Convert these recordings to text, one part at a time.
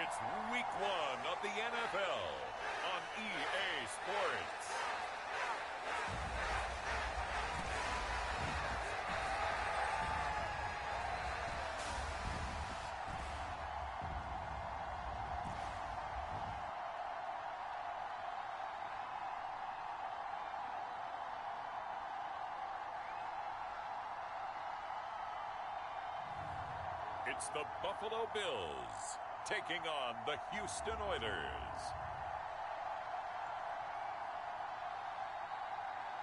It's week 1 of the NFL on EA Sports. It's the Buffalo Bills taking on the Houston Oilers.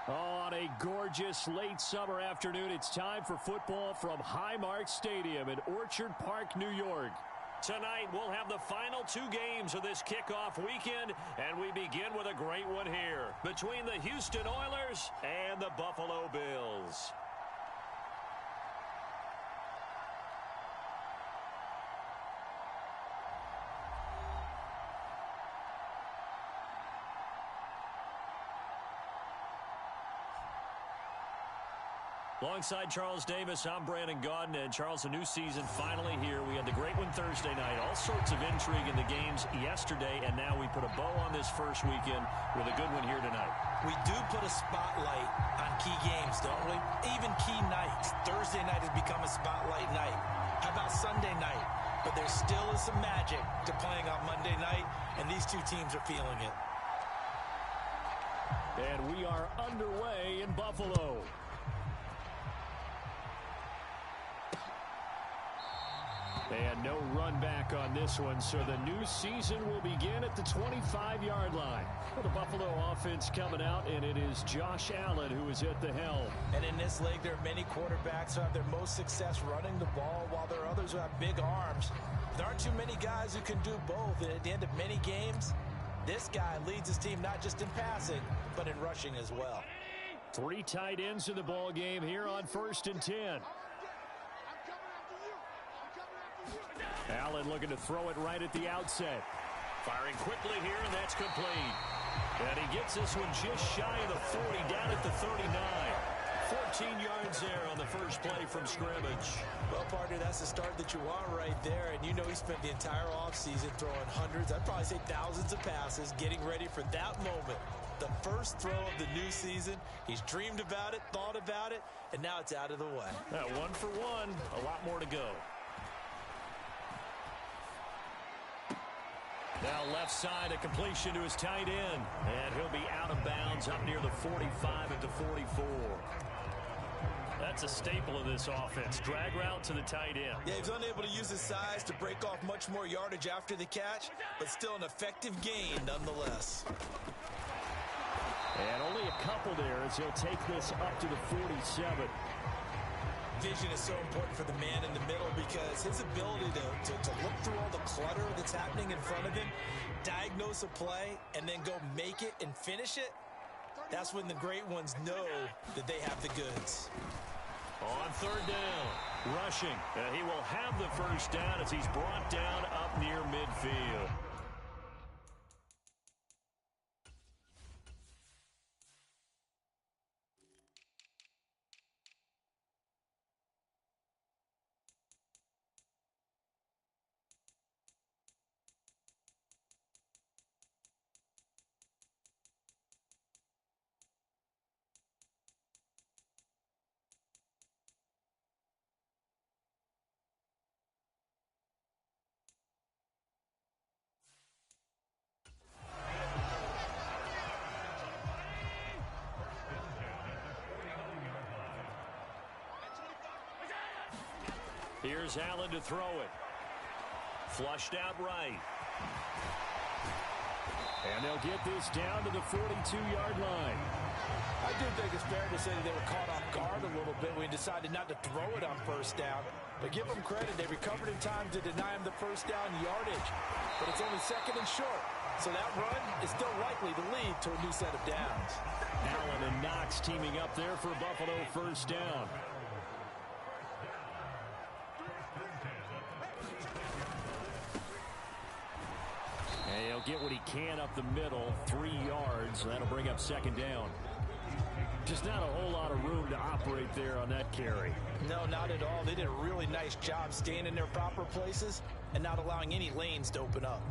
On a gorgeous late summer afternoon, it's time for football from Highmark Stadium in Orchard Park, New York. Tonight, we'll have the final 2 games of this kickoff weekend, and we begin with a great one here between the Houston Oilers and the Buffalo Bills. Alongside Charles Davis, I'm Brandon Gaudin. And Charles, a new season finally here. We had the great one Thursday night. All sorts of intrigue in the games yesterday, and now we put a bow on this first weekend with a good one here tonight. We do put a spotlight on key games, don't we? Even key nights. Thursday night has become a spotlight night. How about Sunday night? But there still is some magic to playing on Monday night, and these two teams are feeling it. And we are underway in Buffalo. And no run back on this one, so the new season will begin at the 25-yard line. Well, the Buffalo offense coming out, and it is Josh Allen who is at the helm. And in this league, there are many quarterbacks who have their most success running the ball, while there are others who have big arms. There aren't too many guys who can do both, and at the end of many games, this guy leads his team not just in passing, but in rushing as well. 3 tight ends in the ball game here on 1st and 10. Allen looking to throw it right at the outset. Firing quickly here, and that's complete. And he gets this one just shy of the 40, down at the 39. 14 yards there on the first play from scrimmage. Well, partner, that's the start that you want right there. And you know he spent the entire offseason throwing hundreds, I'd probably say thousands of passes, getting ready for that moment. The first throw of the new season. He's dreamed about it, thought about it, and now it's out of the way. 1 for 1, a lot more to go. Now left side, a completion to his tight end. And he'll be out of bounds up near the 45 at the 44. That's a staple of this offense. Drag route to the tight end. Yeah, he's unable to use his size to break off much more yardage after the catch, but still an effective gain nonetheless. And only a couple there as he'll take this up to the 47. Vision is so important for the man in the middle because his ability to look through all the clutter that's happening in front of him, diagnose a play, and then go make it and finish it, that's when the great ones know that they have the goods. On 3rd down, rushing. He will have the first down as he's brought down up near midfield. Here's Allen to throw it. Flushed out right. And they'll get this down to the 42-yard line. I do think it's fair to say that they were caught off guard a little bit when he decided not to throw it on 1st down. But give them credit. They recovered in time to deny him the 1st down yardage. But it's only 2nd and short. So that run is still likely to lead to a new set of downs. Allen and Knox teaming up there for Buffalo 1st down. And he'll get what he can up the middle, 3 yards. That'll bring up 2nd down. Just not a whole lot of room to operate there on that carry. No, not at all. They did a really nice job staying in their proper places and not allowing any lanes to open up.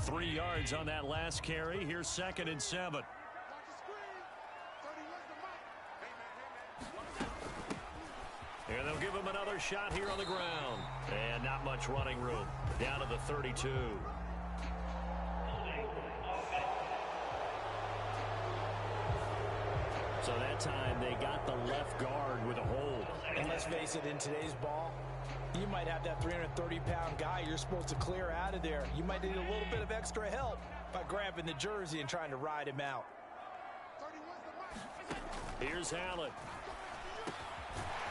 3 yards on that last carry. Here's 2nd and 7. And they'll give him another shot here on the ground. And not much running room. Down to the 32. So that time they got the left guard with a hold. And let's face it, in today's ball, you might have that 330-pound guy you're supposed to clear out of there. You might need a little bit of extra help by grabbing the jersey and trying to ride him out. Here's Allen.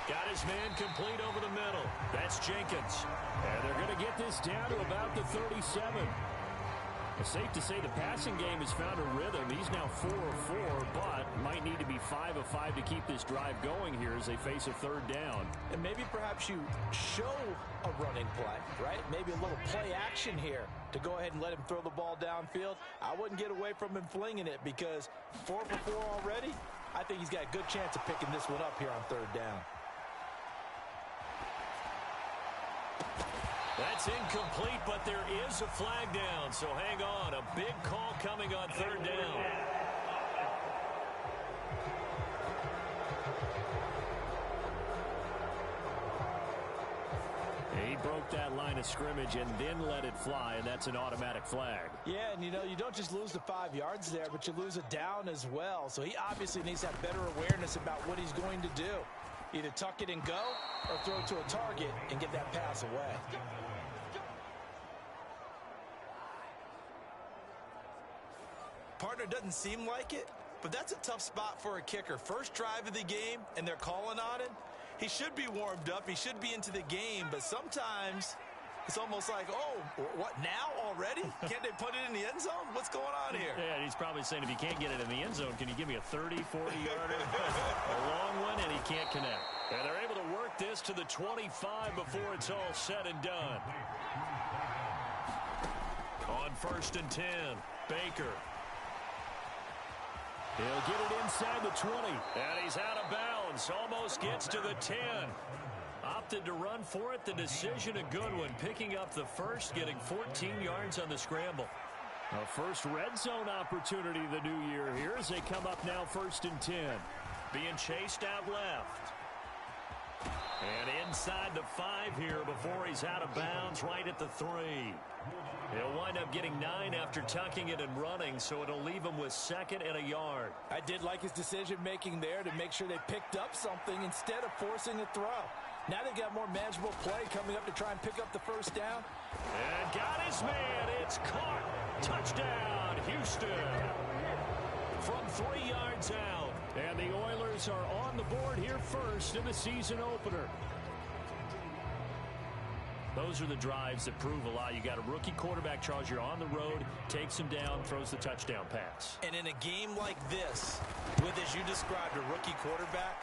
Got his man complete over the middle. That's Jenkins. And they're going to get this down to about the 37. It's safe to say the passing game has found a rhythm. He's now 4 of 4, but might need to be 5 of 5 to keep this drive going here as they face a 3rd down. And maybe perhaps you show a running play, right? Maybe a little play action here to go ahead and let him throw the ball downfield. I wouldn't get away from him flinging it because 4 for 4 already. I think he's got a good chance of picking this one up here on 3rd down. That's incomplete, but there is a flag down, so hang on. A big call coming on 3rd down. He broke that line of scrimmage and then let it fly, and that's an automatic flag. Yeah, and you know, you don't just lose the 5 yards there, but you lose it down as well. So he obviously needs to have better awareness about what he's going to do. Either tuck it and go or throw it to a target and get that pass away. Partner doesn't seem like it, but that's a tough spot for a kicker. First drive of the game, and they're calling on it. He should be warmed up. He should be into the game, but sometimes it's almost like, oh, what, now already? Can't they put it in the end zone? What's going on here? Yeah, he's probably saying if he can't get it in the end zone, can you give me a 30, 40-yarder? A long one, and he can't connect. And they're able to work this to the 25 before it's all said and done. On 1st and 10, Baker. He'll get it inside the 20. And he's out of bounds. Almost gets to the 10. Opted to run for it. The decision a good one. Picking up the first, getting 14 yards on the scramble. A first red zone opportunity the new year here as they come up now 1st and 10. Being chased out left. And inside the 5 here before he's out of bounds right at the 3. He'll wind up getting 9 after tucking it and running, so it'll leave him with 2nd and a yard. I did like his decision-making there to make sure they picked up something instead of forcing a throw. Now they've got more manageable play coming up to try and pick up the first down. And got his man. It's caught. Touchdown, Houston. From 3 yards out. And the Oilers are on the board here first in the season opener. Those are the drives that prove a lot. You got a rookie quarterback, Charles. You're on the road, takes him down, throws the touchdown pass. And in a game like this, with, as you described, a rookie quarterback,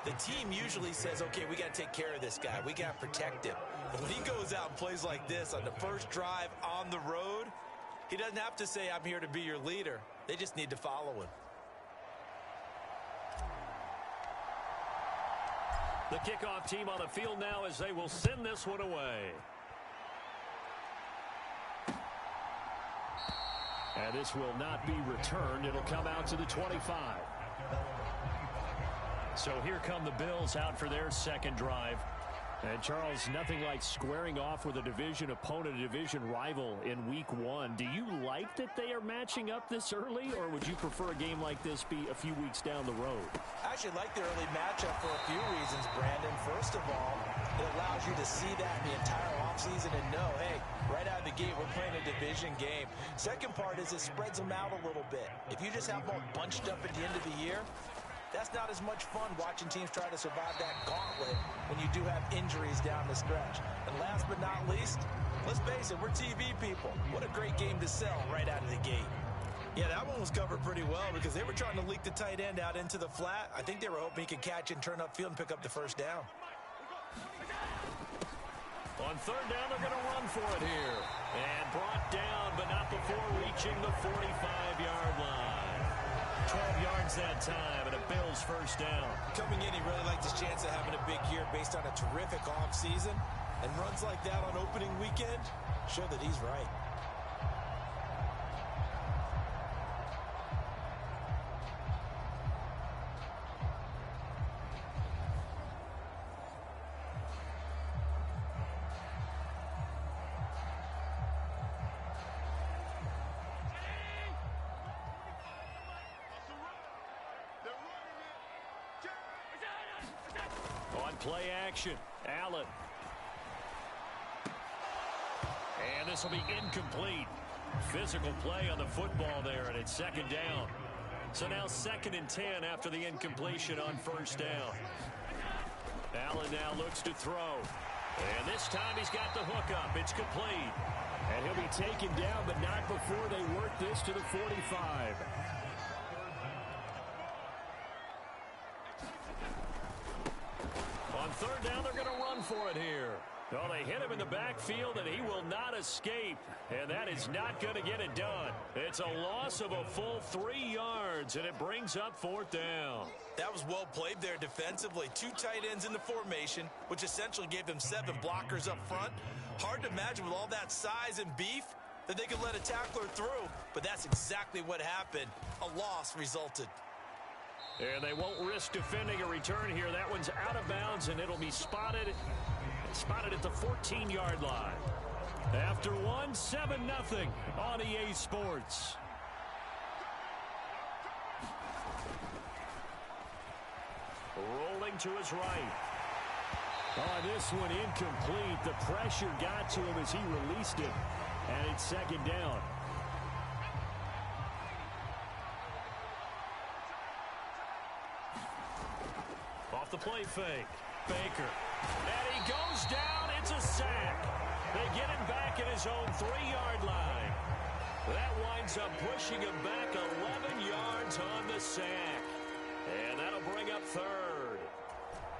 the team usually says, okay, we got to take care of this guy. We got to protect him. But when he goes out and plays like this on the first drive on the road, he doesn't have to say, I'm here to be your leader. They just need to follow him. The kickoff team on the field now as they will send this one away. And this will not be returned. It'll come out to the 25. So here come the Bills out for their second drive. And, Charles, nothing like squaring off with a division opponent, a division rival in week 1. Do you like that they are matching up this early, or would you prefer a game like this be a few weeks down the road? I actually like the early matchup for a few reasons, Brandon. First of all, it allows you to see that in the entire offseason and know, hey, right out of the gate, we're playing a division game. Second part is it spreads them out a little bit. If you just have them all bunched up at the end of the year, that's not as much fun watching teams try to survive that gauntlet when you do have injuries down the stretch. And last but not least, let's face it, we're TV people. What a great game to sell right out of the gate. Yeah, that one was covered pretty well because they were trying to leak the tight end out into the flat. I think they were hoping he could catch and turn upfield and pick up the first down. On third down, they're going to run for it here. And brought down, but not before reaching the 45-yard line. 12 yards that time, and a Bills first down. Coming in, he really liked his chance of having a big year based on a terrific offseason. And runs like that on opening weekend show that he's right. On play action, Allen. And this will be incomplete. Physical play on the football there, and it's second down. So now 2nd and 10 after the incompletion on first down. Allen now looks to throw. And this time he's got the hook up. It's complete. And he'll be taken down, but not before they work this to the 45. On third down, they're going to run for it here. Oh, they hit him in the backfield, and he will not escape. And that is not going to get it done. It's a loss of a full 3 yards, and it brings up 4th down. That was well played there defensively. 2 tight ends in the formation, which essentially gave them 7 blockers up front. Hard to imagine with all that size and beef that they could let a tackler through, but that's exactly what happened. A loss resulted. And they won't risk defending a return here. That one's out of bounds, and it'll be spotted at the 14-yard line. After one, 7-0 on EA Sports. Rolling to his right. Oh, this one incomplete. The pressure got to him as he released it. And it's 2nd down. Off the play fake. Baker. And he goes down. It's a sack. They get him back at his own 3-yard line. That winds up pushing him back 11 yards on the sack. And that'll bring up 3rd.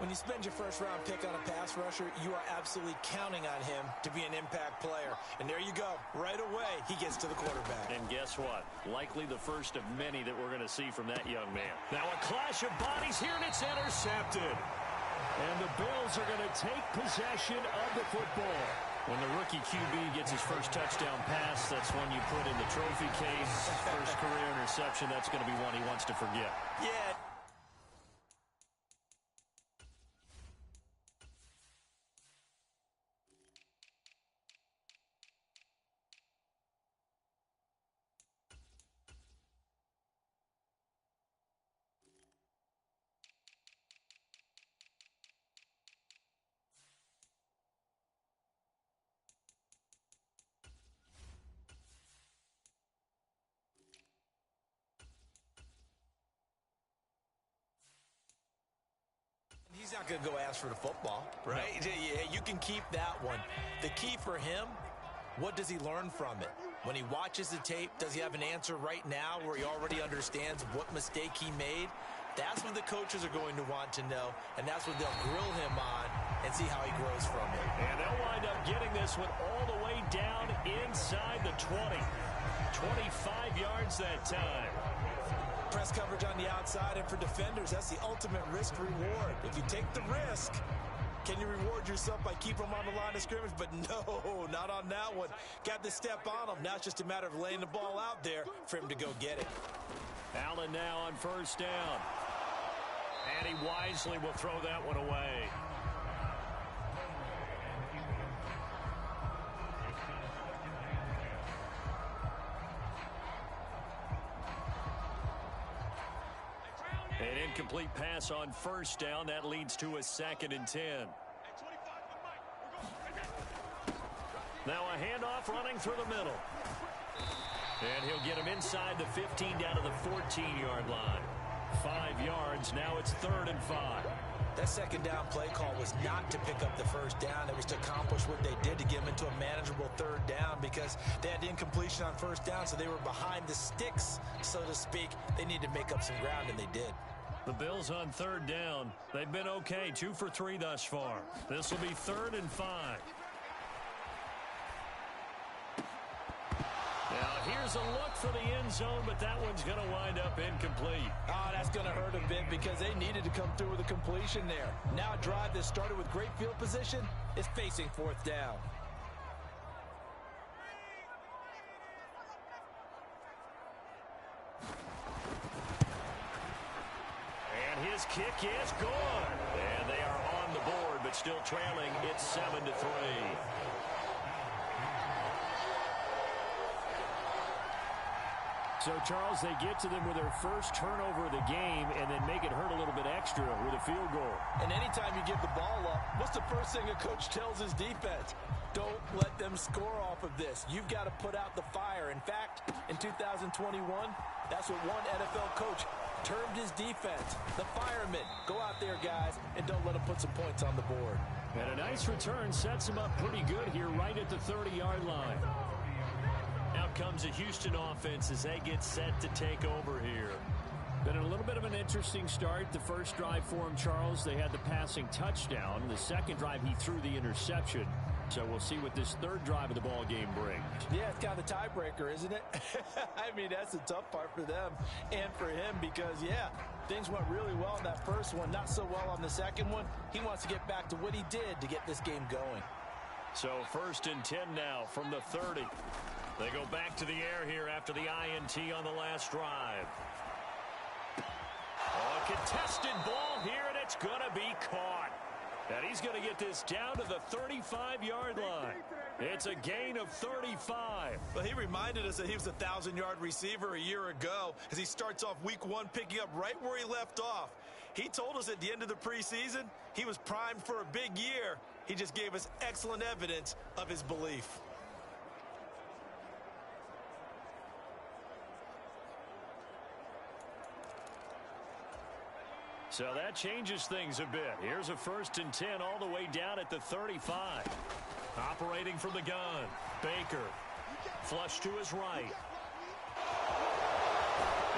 When you spend your first-round pick on a pass rusher, you are absolutely counting on him to be an impact player. And there you go. Right away, he gets to the quarterback. And guess what? Likely the first of many that we're going to see from that young man. Now a clash of bodies here, and it's intercepted. And the Bills are going to take possession of the football. When the rookie QB gets his first touchdown pass, that's one you put in the trophy case. First career interception, that's going to be one he wants to forget. Yeah. He's not going to go ask for the football, right? No. You can keep that one. The key for him, what does he learn from it? When he watches the tape, does he have an answer right now where he already understands what mistake he made? That's what the coaches are going to want to know, and that's what they'll grill him on and see how he grows from it. And they'll wind up getting this one all the way down inside the 20. 25 yards that time. Press coverage on the outside, and for defenders, that's the ultimate risk-reward. If you take the risk, can you reward yourself by keeping them on the line of scrimmage? But no, not on that one. Got to step on them. Now it's just a matter of laying the ball out there for him to go get it. Allen now on first down. And he wisely will throw that one away. An incomplete pass on first down. That leads to a 2nd and 10. Now a handoff running through the middle. And he'll get him inside the 15 down to the 14-yard line. 5 yards. Now it's 3rd and 5. That second down play call was not to pick up the first down. It was to accomplish what they did to get them into a manageable 3rd down because they had incompletion on first down, so they were behind the sticks, so to speak. They needed to make up some ground, and they did. The Bills on 3rd down. They've been okay, 2 for 3 thus far. This will be 3rd and 5. Now here's Here's a look for the end zone, but that one's going to wind up incomplete. That's going to hurt a bit because they needed to come through with a completion there. Now a drive that started with great field position is facing fourth down. And his kick is good. And they are on the board, but still trailing. It's 7-3. So, Charles, they get to them with their first turnover of the game and then make it hurt a little bit extra with a field goal. And anytime you give the ball up, what's the first thing a coach tells his defense? Don't let them score off of this. You've got to put out the fire. In fact, in 2021, that's what one NFL coach termed his defense, the firemen. Go out there, guys, and don't let them put some points on the board. And a nice return sets them up pretty good here right at the 30-yard line. Out comes a Houston offense as they get set to take over here. Been a little bit of an interesting start. The first drive for him, Charles, they had the passing touchdown. The second drive, he threw the interception. So we'll see what this third drive of the ball game brings. Yeah, it's kind of the tiebreaker, isn't it? I mean, that's the tough part for them and for him because, yeah, things went really well in that first one, not so well on the second one. He wants to get back to what he did to get this game going. So 1st and 10 now from the 30. They go back to the air here after the INT on the last drive. A contested ball here, and it's going to be caught. And he's going to get this down to the 35-yard line. It's a gain of 35. Well, he reminded us that he was a 1,000-yard receiver a year ago as he starts off week 1 picking up right where he left off. He told us at the end of the preseason he was primed for a big year. He just gave us excellent evidence of his belief. So that changes things a bit. Here's a 1st and 10 all the way down at the 35. Operating from the gun. Baker. Flush to his right.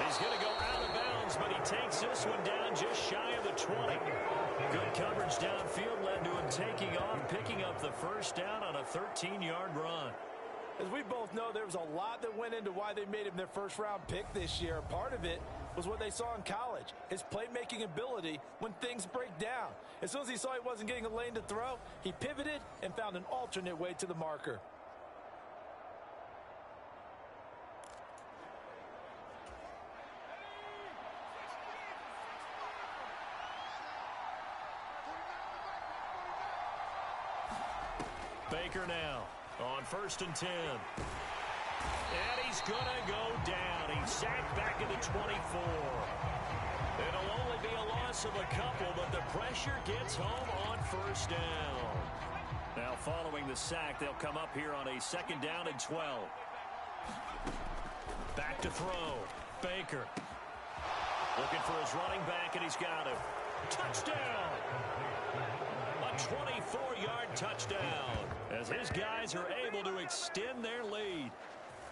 He's going to go out of bounds, but he takes this one down just shy of the 20. Good coverage downfield led to him taking off, picking up the first down on a 13-yard run. As we both know, there was a lot that went into why they made him their first-round pick this year. Part of it was what they saw in college, his playmaking ability when things break down. As soon as he saw he wasn't getting a lane to throw, he pivoted and found an alternate way to the marker. Baker now on 1st and 10. And he's going to go down. He's sacked back at the 24. It'll only be a loss of a couple, but the pressure gets home on 1st down. Now following the sack, they'll come up here on a 2nd down and 12. Back to throw. Baker. Looking for his running back, and he's got him. Touchdown! A 24-yard touchdown as his guys are able to extend their lead.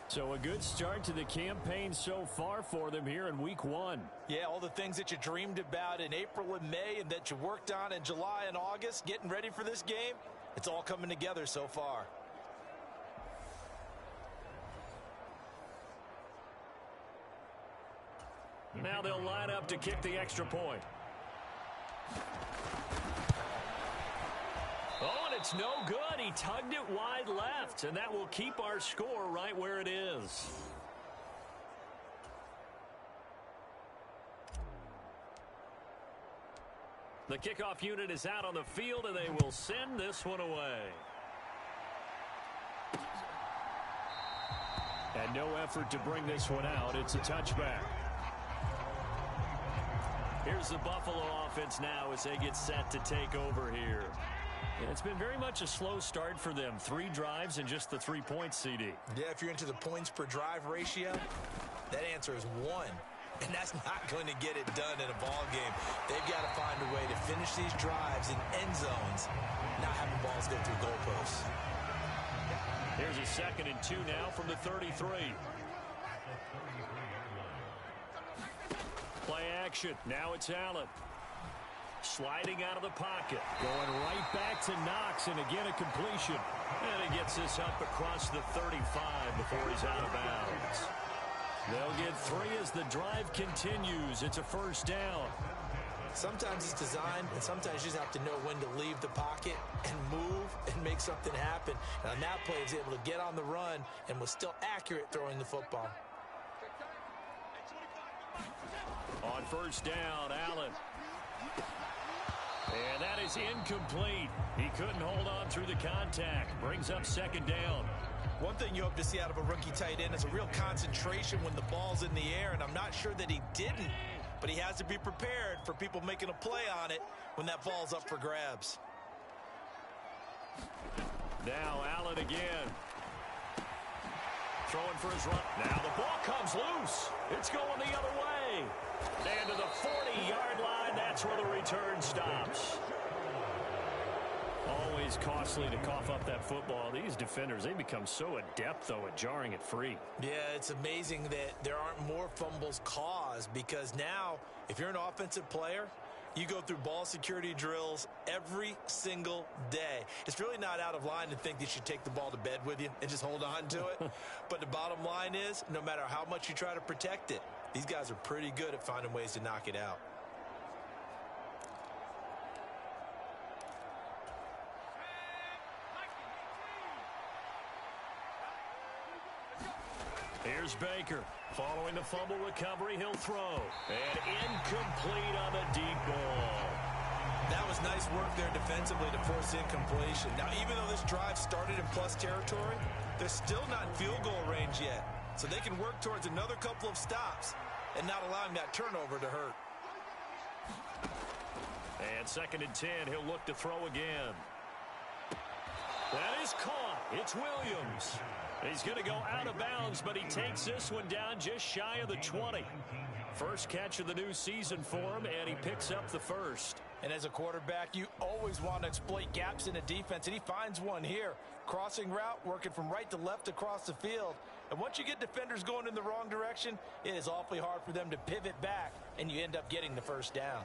So a good start to the campaign so far for them here in week 1. Yeah, all the things that you dreamed about in April and May and that you worked on in July and August, getting ready for this game, it's all coming together so far. Now they'll line up to kick the extra point. Oh, and it's no good. He tugged it wide left, and that will keep our score right where it is. The kickoff unit is out on the field, and they will send this one away. And no effort to bring this one out. It's a touchback. Here's the Buffalo offense now as they get set to take over here. And it's been very much a slow start for them. 3 drives and just the 3-point CD. Yeah, if you're into the points per drive ratio, that answer is 1. And that's not going to get it done in a ball game. They've got to find a way to finish these drives in end zones, not having balls go through goalposts. Here's a 2nd and 2 now from the 33. Play action. Now it's Allen. Sliding out of the pocket. Going right back to Knox, and again a completion. And he gets this up across the 35 before he's out of bounds. They'll get 3 as the drive continues. It's a first down. Sometimes it's designed, and sometimes you just have to know when to leave the pocket and move and make something happen. And on that play, he was able to get on the run and was still accurate throwing the football. On first down, Allen. And that is incomplete. He couldn't hold on through the contact. Brings up second down. One thing you hope to see out of a rookie tight end is a real concentration when the ball's in the air, and I'm not sure that he didn't, but he has to be prepared for people making a play on it when that ball's up for grabs. Now Allen again. Throwing for his run. Now the ball comes loose. It's going the other way. And to the 40-yard line, that's where the return stops. Always costly to cough up that football. These defenders, they become so adept, though, at jarring it free. Yeah, it's amazing that there aren't more fumbles caused, because now, if you're an offensive player, you go through ball security drills every single day. It's really not out of line to think that you should take the ball to bed with you and just hold on to it. But the bottom line is, no matter how much you try to protect it, these guys are pretty good at finding ways to knock it out. Here's Baker. Following the fumble recovery, he'll throw. And incomplete on the deep ball. That was nice work there defensively to force incompletion. Now, even though this drive started in plus territory, they're still not in field goal range yet. So they can work towards another couple of stops and not allowing that turnover to hurt. And 2nd and 10, he'll look to throw again. That is caught. It's Williams. He's going to go out of bounds, but he takes this one down just shy of the 20. First catch of the new season for him, and he picks up the first. And as a quarterback, you always want to exploit gaps in a defense, and he finds one here. Crossing route, working from right to left across the field. And once you get defenders going in the wrong direction, it is awfully hard for them to pivot back, and you end up getting the first down.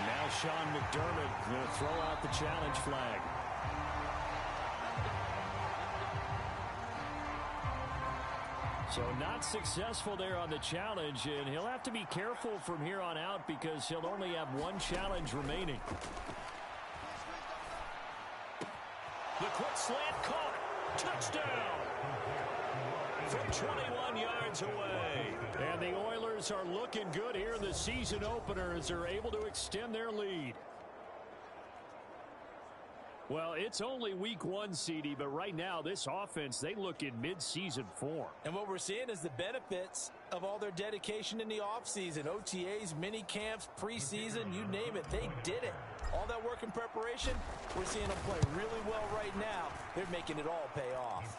Now Sean McDermott going to throw out the challenge flag. So not successful there on the challenge, and he'll have to be careful from here on out because he'll only have one challenge remaining. The quick slant caught. Touchdown. From 21 yards away. And the Oilers are looking good here in the season opener as they're able to extend their lead. Well, it's only week 1, CD, but right now this offense, they look in mid-season form. And what we're seeing is the benefits of all their dedication in the offseason. OTAs, mini camps, preseason, you name it, they did it. All that work in preparation, we're seeing them play really well right now. They're making it all pay off.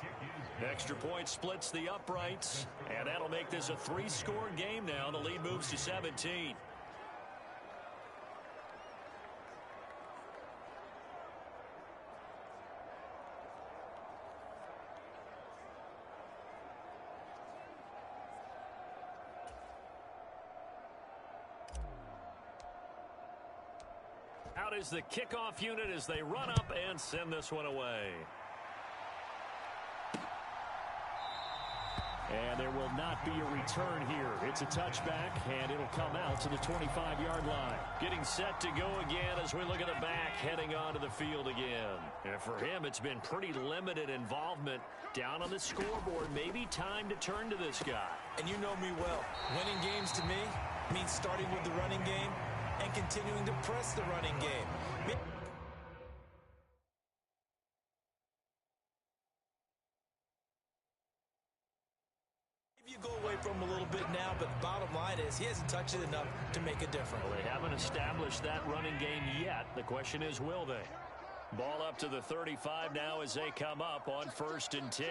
Extra point splits the uprights, and that'll make this a 3-score game now. The lead moves to 17. Out is the kickoff unit as they run up and send this one away. And there will not be a return here. It's a touchback, and it'll come out to the 25-yard line. Getting set to go again as we look at the back heading onto the field again. And for him, it's been pretty limited involvement down on the scoreboard. Maybe time to turn to this guy. And you know me well. Winning games to me means starting with the running game and continuing to press the running game. You go away from him a little bit now, but the bottom line is he hasn't touched it enough to make a difference. Well, they haven't established that running game yet. The question is, will they? Ball up to the 35 now as they come up on 1st and 10.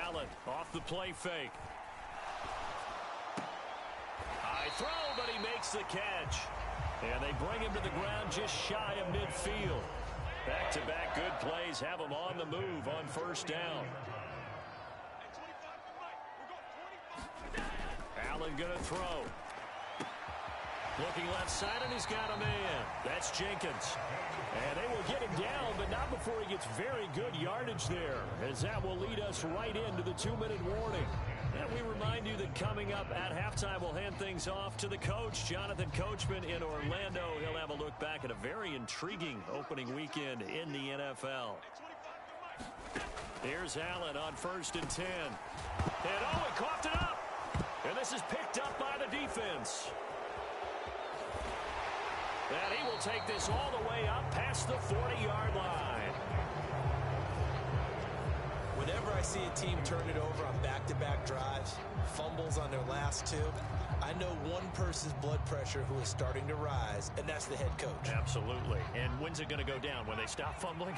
Allen off the play fake. High throw, but he makes the catch. And they bring him to the ground just shy of midfield. Back-to-back good plays have him on the move on 1st down. Allen going to throw. Looking left side, and he's got a man. That's Jenkins. And they will get him down, but not before he gets very good yardage there, as that will lead us right into the 2-minute warning. And we remind you that coming up at halftime, we'll hand things off to the coach, Jonathan Coachman in Orlando. He'll have a look back at a very intriguing opening weekend in the NFL. Here's Allen on 1st and 10. And he coughed it up. And this is picked up by the defense. And he will take this all the way up past the 40-yard line. Whenever I see a team turn it over on back-to-back drives, fumbles on their last two, I know one person's blood pressure who is starting to rise, and that's the head coach. Absolutely. And when's it going to go down? When they stop fumbling?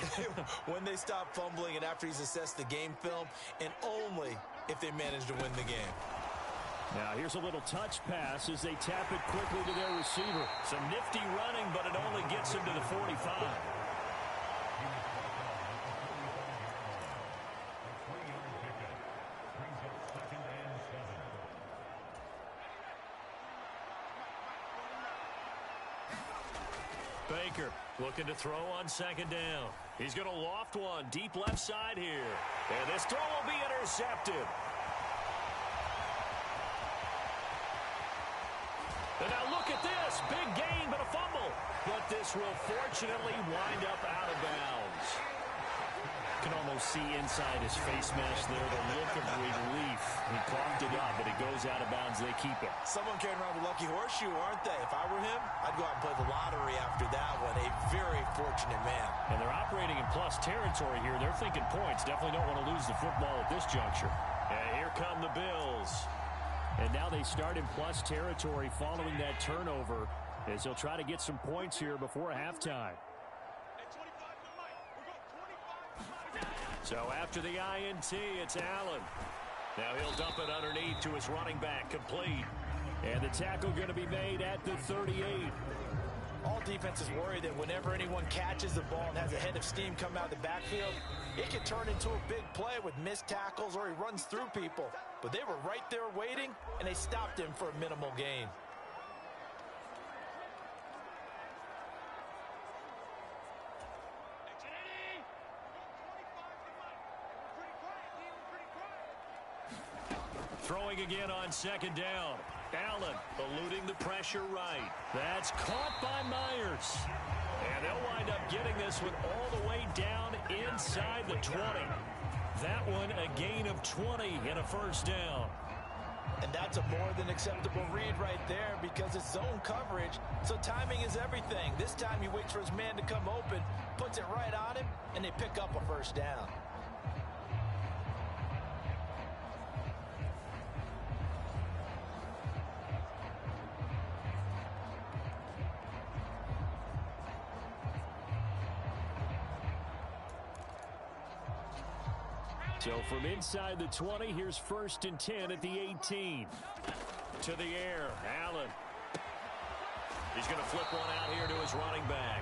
When they stop fumbling and after he's assessed the game film, and only if they manage to win the game. Now here's a little touch pass as they tap it quickly to their receiver. Some nifty running, but it only gets him to the 45. Baker looking to throw on 2nd down. He's going to loft one deep left side here. And this throw will be intercepted. And now look at this. Big gain, but a fumble. But this will fortunately wind up out of bounds. You can almost see inside his face mask there the look of relief. He coughed it up, but it goes out of bounds. They keep it. Someone carrying around the lucky horseshoe, aren't they? If I were him, I'd go out and play the lottery after that one. A very fortunate man. And they're operating in plus territory here. They're thinking points. Definitely don't want to lose the football at this juncture. And here come the Bills. And now they start in plus territory following that turnover as they'll try to get some points here before halftime. So after the INT, it's Allen. Now he'll dump it underneath to his running back, complete. And the tackle going to be made at the 38. All defenses worry that whenever anyone catches the ball and has a head of steam come out of the backfield, it can turn into a big play with missed tackles or he runs through people. But they were right there waiting, and they stopped him for a minimal gain. Throwing again on 2nd down. Allen eluding the pressure right. That's caught by Myers. And they'll wind up getting this one all the way down inside the 20. That one a gain of 20 and a 1st down. And that's a more than acceptable read right there because it's zone coverage, so timing is everything. This time he waits for his man to come open, puts it right on him, and they pick up a 1st down. So from inside the 20, here's 1st and 10 at the 18. To the air, Allen. He's going to flip one out here to his running back.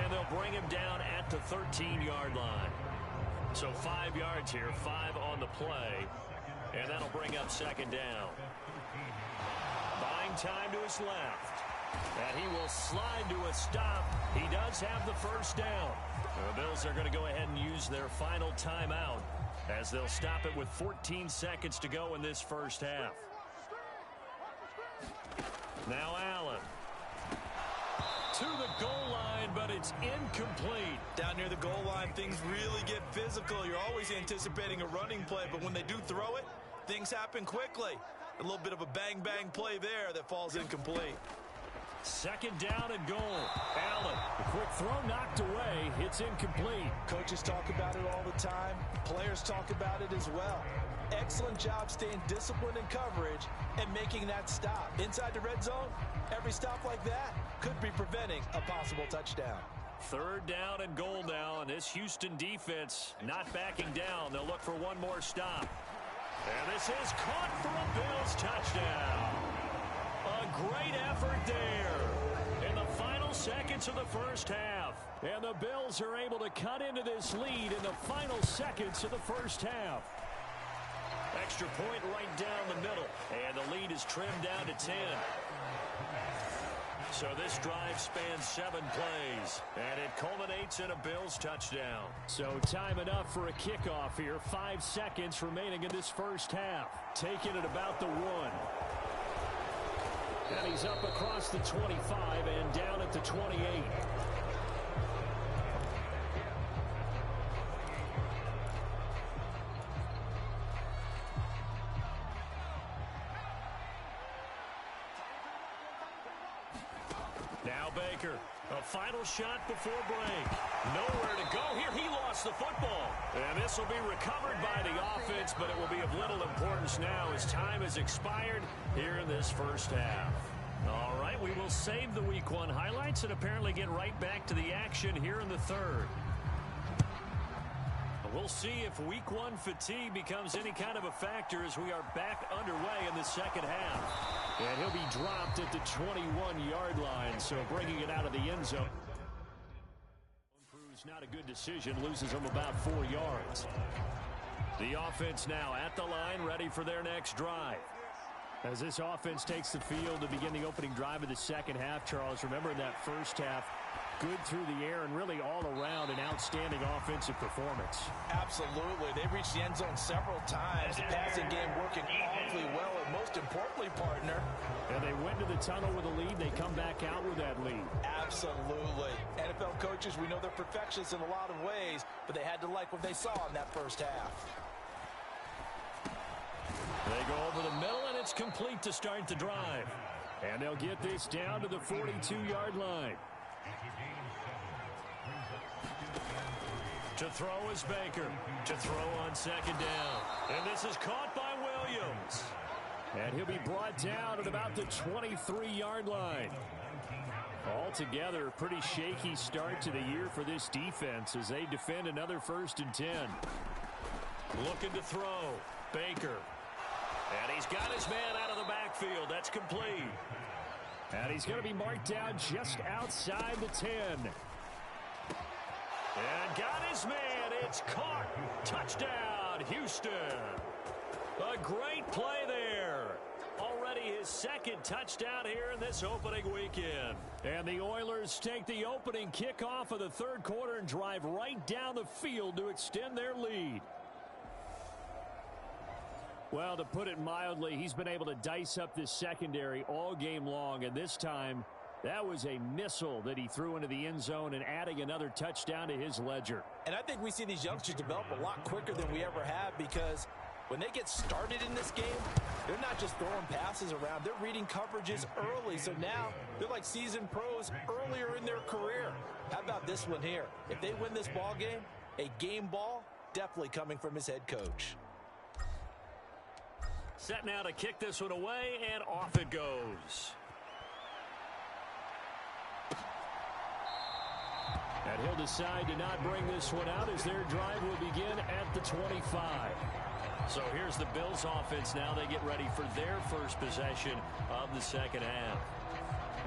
And they'll bring him down at the 13-yard line. So 5 yards here, 5 on the play. And that'll bring up 2nd down. Buying time to his left. And he will slide to a stop. He does have the first down. The Bills are going to go ahead and use their final timeout as they'll stop it with 14 seconds to go in this first half. Now Allen. To the goal line, but it's incomplete. Down near the goal line, things really get physical. You're always anticipating a running play, but when they do throw it, things happen quickly. A little bit of a bang-bang play there that falls incomplete. Second down and goal. Allen, the quick throw knocked away. It's incomplete. Coaches talk about it all the time. Players talk about it as well. Excellent job staying disciplined in coverage and making that stop. Inside the red zone, every stop like that could be preventing a possible touchdown. Third down and goal now, and this Houston defense not backing down. They'll look for one more stop. And this is caught for a Bills touchdown. A great effort there in the final seconds of the first half. And the Bills are able to cut into this lead in the final seconds of the first half. Extra point right down the middle. And the lead is trimmed down to 10. So this drive spans 7 plays, and it culminates in a Bills touchdown. So time enough for a kickoff here. 5 seconds remaining in this first half. Taking it about the 1. And he's up across the 25 and down at the 28. Now Baker, a final shot before break. Nowhere to go here. He lost the football. And this will be recovered by the offense, but it will be of little importance now as time has expired here in this first half. All right, we will save the Week 1 highlights and apparently get right back to the action here in the third. We'll see if Week 1 fatigue becomes any kind of a factor as we are back underway in the second half. And he'll be dropped at the 21-yard line, so bringing it out of the end zone. Proves not a good decision, loses him about 4 yards. The offense now at the line, ready for their next drive. As this offense takes the field to begin the opening drive of the second half, Charles, remember in that first half, good through the air and really all around an outstanding offensive performance. Absolutely. They reached the end zone several times. The passing game working awfully well, and most importantly, partner. And they went to the tunnel with a lead. They come back out with that lead. Absolutely. NFL coaches, we know they're perfectionists in a lot of ways, but they had to like what they saw in that first half. They go over the middle, and it's complete to start the drive. And they'll get this down to the 42-yard line. To throw is Baker. To throw on second down. And this is caught by Williams. And he'll be brought down at about the 23-yard line. Altogether, a pretty shaky start to the year for this defense as they defend another 1st and 10. Looking to throw. Baker. And he's got his man out of the backfield. That's complete. And he's going to be marked down just outside the 10. And got his man. It's caught. Touchdown, Houston. A great play there. Already his second touchdown here in this opening weekend. And the Oilers take the opening kickoff of the third quarter and drive right down the field to extend their lead. Well, to put it mildly, he's been able to dice up this secondary all game long, and this time that was a missile that he threw into the end zone and adding another touchdown to his ledger. And I think we see these youngsters develop a lot quicker than we ever have because when they get started in this game, they're not just throwing passes around. They're reading coverages early. So now they're like seasoned pros earlier in their career. How about this one here? If they win this ball game, a game ball definitely coming from his head coach. Set now to kick this one away, and off it goes. And he'll decide to not bring this one out as their drive will begin at the 25. So here's the Bills offense now. They get ready for their first possession of the second half.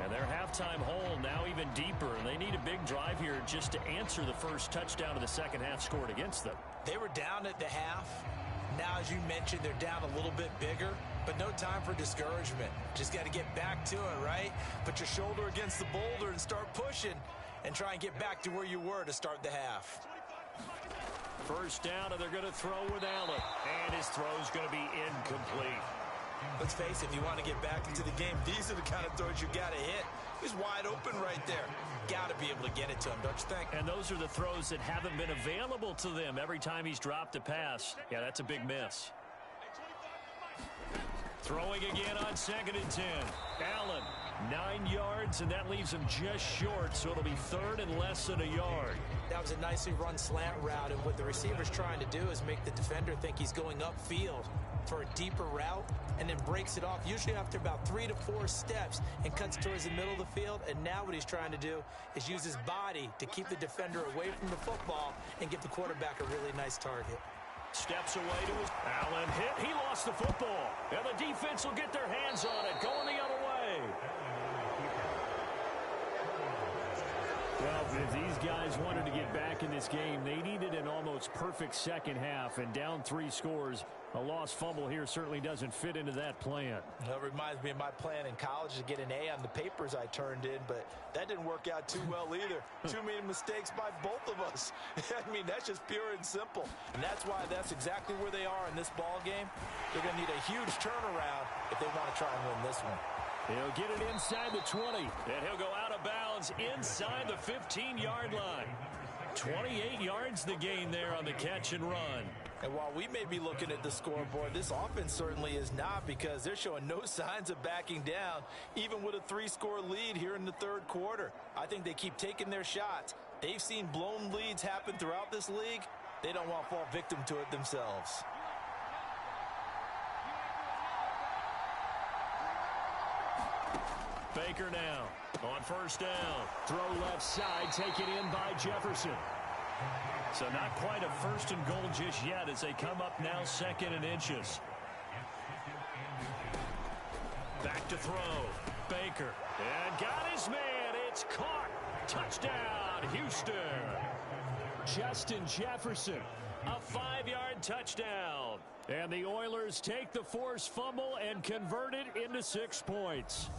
And their halftime hole now even deeper. And they need a big drive here just to answer the first touchdown of the second half scored against them. They were down at the half. Now, as you mentioned, they're down a little bit bigger. but no time for discouragement. Just got to get back to it, right? Put your shoulder against the boulder and start pushing and try and get back to where you were to start the half. First down, and they're going to throw with Allen. And his throw's going to be incomplete. Let's face it, if you want to get back into the game, these are the kind of throws you got to hit. He's wide open right there. Got to be able to get it to him, don't you think? And those are the throws that haven't been available to them every time he's dropped a pass. Yeah, that's a big miss. Throwing again on 2nd and 10. Allen, 9 yards, and that leaves him just short, so it'll be 3rd and less than a yard. That was a nicely run slant route, and what the receiver's trying to do is make the defender think he's going upfield for a deeper route, and then breaks it off, usually after about 3 to 4 steps, and cuts towards the middle of the field. And now what he's trying to do is use his body to keep the defender away from the football and give the quarterback a really nice target. Steps away to his... Allen hit. He lost the football. And the defense will get their hands on it, going the other way. Well, if these guys wanted to get back in this game, they needed an almost perfect second half, and down 3 scores. A lost fumble here certainly doesn't fit into that plan. Well, it reminds me of my plan in college to get an A on the papers I turned in, but that didn't work out too well either. Too many mistakes by both of us. I mean, that's just pure and simple. And that's why that's exactly where they are in this ball game. They're going to need a huge turnaround if they want to try and win this one. He'll get it inside the 20, and he'll go out of bounds inside the 15-yard line. 28 yards the gain there on the catch and run. And while we may be looking at the scoreboard, this offense certainly is not, because they're showing no signs of backing down, even with a 3-score lead here in the 3rd quarter. I think they keep taking their shots. They've seen blown leads happen throughout this league. They don't want to fall victim to it themselves. Baker now on 1st down. Throw left side, taken in by Jefferson. So not quite a 1st and goal just yet as they come up now 2nd and inches. Back to throw. Baker. And got his man. It's caught. Touchdown, Houston. Justin Jefferson. A 5-yard touchdown. And the Oilers take the forced fumble and convert it into 6 points.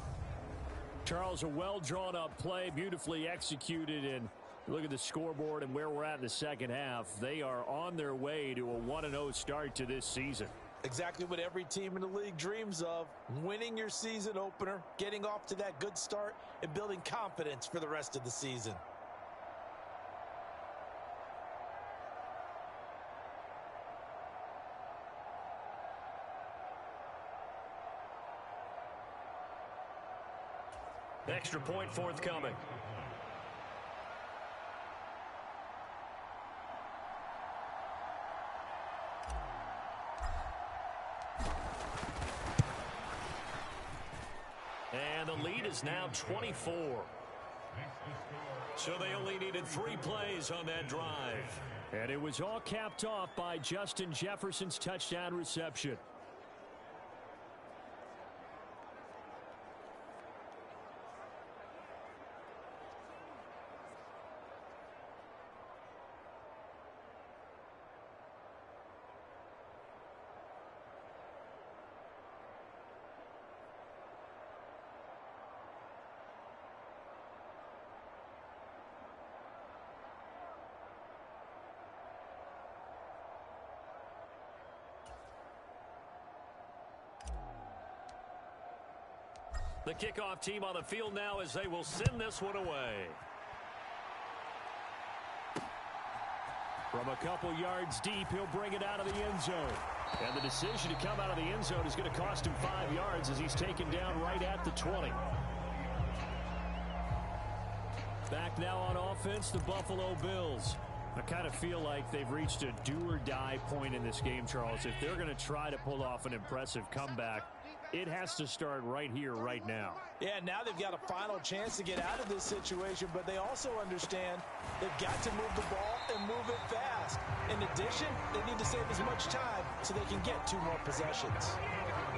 Charles, a well-drawn-up play, beautifully executed, and look at the scoreboard and where we're at in the second half. They are on their way to a 1-0 start to this season. Exactly what every team in the league dreams of, winning your season opener, getting off to that good start, and building confidence for the rest of the season. Extra point forthcoming. And the lead is now 24. So they only needed 3 plays on that drive. And it was all capped off by Justin Jefferson's touchdown reception. The kickoff team on the field now as they will send this one away. From a couple yards deep, he'll bring it out of the end zone. And the decision to come out of the end zone is going to cost him 5 yards as he's taken down right at the 20. Back now on offense, the Buffalo Bills. I kind of feel like they've reached a do-or-die point in this game, Charles. If they're going to try to pull off an impressive comeback, it has to start right here, right now. Yeah, now they've got a final chance to get out of this situation, but they also understand they've got to move the ball and move it fast. In addition, they need to save as much time so they can get 2 more possessions.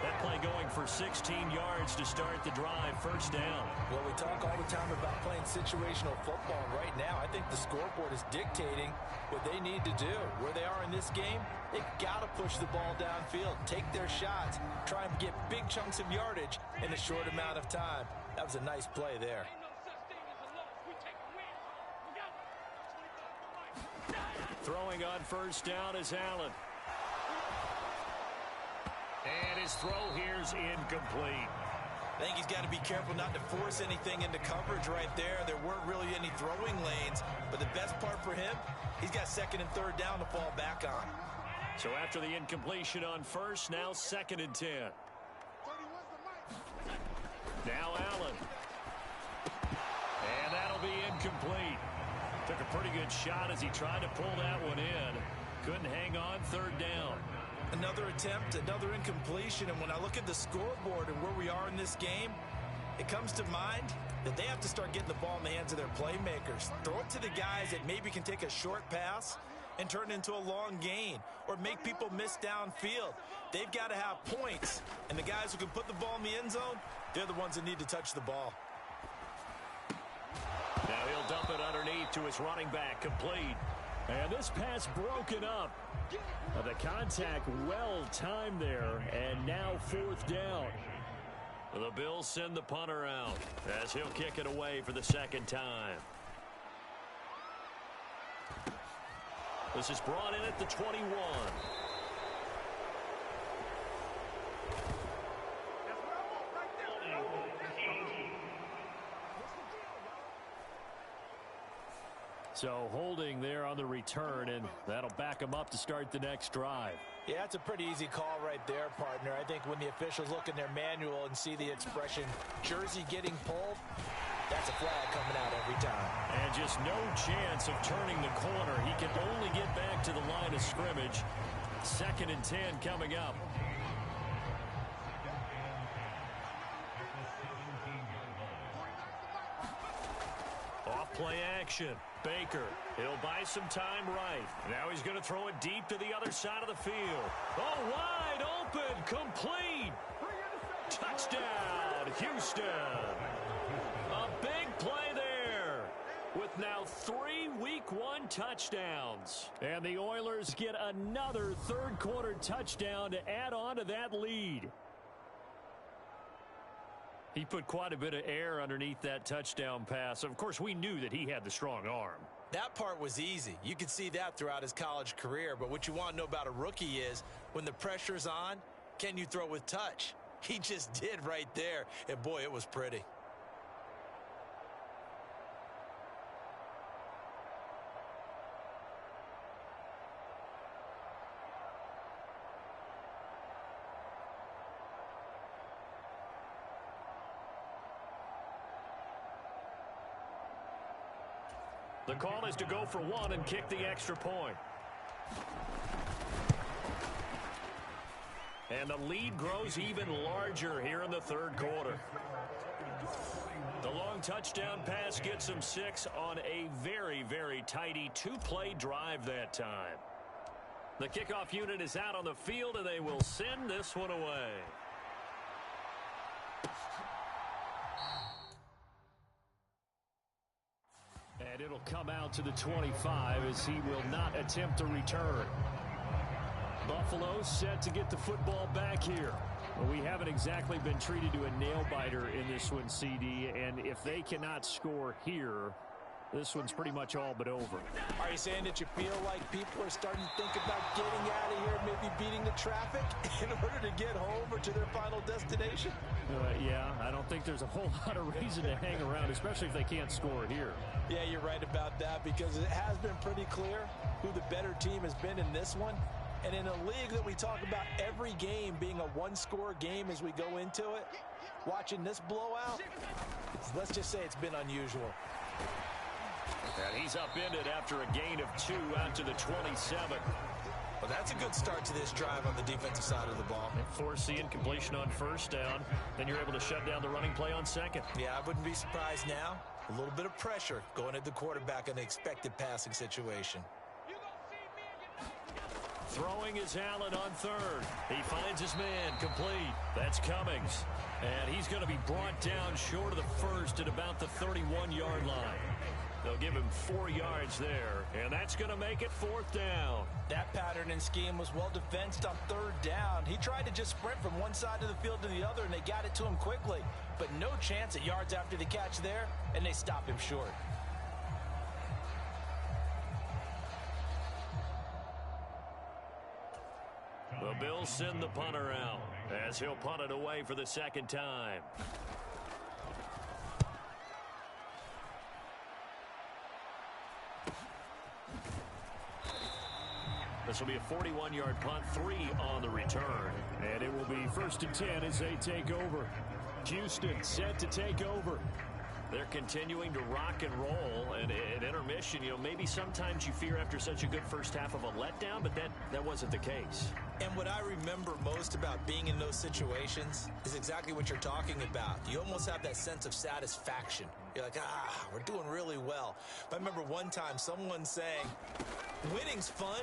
That play going for 16 yards to start the drive. First down. Well, we talk all the time about playing situational football. And right now, I think the scoreboard is dictating what they need to do. Where they are in this game, they've got to push the ball downfield, take their shots, try and get big chunks of yardage in a short amount of time. That was a nice play there. Throwing on first down is Allen. And his throw here's incomplete. I think he's got to be careful not to force anything into coverage right there. There weren't really any throwing lanes, but the best part for him, he's got second and third down to fall back on. So after the incompletion on first, now 2nd and 10. Now Allen. And that'll be incomplete. Took a pretty good shot as he tried to pull that one in. Couldn't hang on, third down. Another attempt, another incompletion, and when I look at the scoreboard and where we are in this game, it comes to mind that they have to start getting the ball in the hands of their playmakers. Throw it to the guys that maybe can take a short pass and turn it into a long gain or make people miss downfield. They've got to have points, and the guys who can put the ball in the end zone, they're the ones that need to touch the ball. Now he'll dump it underneath to his running back, complete. And this pass broken up. The contact well timed there, and now 4th down. The Bills send the punter out as he'll kick it away for the 2nd time. This is brought in at the 21. So holding there on the return, and that'll back them up to start the next drive. Yeah, it's a pretty easy call right there, partner. I think when the officials look in their manual and see the expression, jersey getting pulled, that's a flag coming out every time. And just no chance of turning the corner. He can only get back to the line of scrimmage. 2nd and 10 coming up. Off play action. Baker, he'll buy some time right. Now he's going to throw it deep to the other side of the field. Oh, wide open, complete. Touchdown, Houston. A big play there with now 3 Week 1 touchdowns. And the Oilers get another third-quarter touchdown to add on to that lead. He put quite a bit of air underneath that touchdown pass. Of course, we knew that he had the strong arm. That part was easy. You could see that throughout his college career. But what you want to know about a rookie is when the pressure's on, can you throw with touch? He just did right there. And, boy, it was pretty. The call is to go for 1 and kick the extra point. And the lead grows even larger here in the third quarter. The long touchdown pass gets them 6 on a very, very tidy 2-play drive that time. The kickoff unit is out on the field, and they will send this one away. And it'll come out to the 25 as he will not attempt to return. Buffalo set to get the football back here. Well, we haven't exactly been treated to a nail-biter in this one, CD, and if they cannot score here, this one's pretty much all but over. Are you saying that you feel like people are starting to think about getting out of here, maybe beating the traffic in order to get home or to their final destination? Yeah, I don't think there's a whole lot of reason to hang around, especially if they can't score here. Yeah, you're right about that because it has been pretty clear who the better team has been in this one. And in a league that we talk about every game being a one-score game as we go into it, watching this blowout, let's just say it's been unusual. And he's upended after a gain of 2 out to the 27. Well, that's a good start to this drive on the defensive side of the ball. Force the incompletion on first down, then you're able to shut down the running play on second. Yeah, I wouldn't be surprised now. A little bit of pressure going at the quarterback in the expected passing situation. Throwing is Allen on third. He finds his man complete. That's Cummings. And he's going to be brought down short of the first at about the 31-yard line. They'll give him 4 yards there, and that's going to make it 4th down. That pattern and scheme was well defensed on 3rd down. He tried to just sprint from one side of the field to the other, and they got it to him quickly. But no chance at yards after the catch there, and they stop him short. The Bills send the punter out as he'll punt it away for the 2nd time. This will be a 41-yard punt, 3 on the return. And it will be 1st and 10 as they take over. Houston set to take over. They're continuing to rock and roll, and at intermission, maybe sometimes you fear after such a good first half of a letdown, but that wasn't the case. And what I remember most about being in those situations is exactly what you're talking about. You almost have that sense of satisfaction. You're like, we're doing really well. But I remember one time someone saying, winning's fun,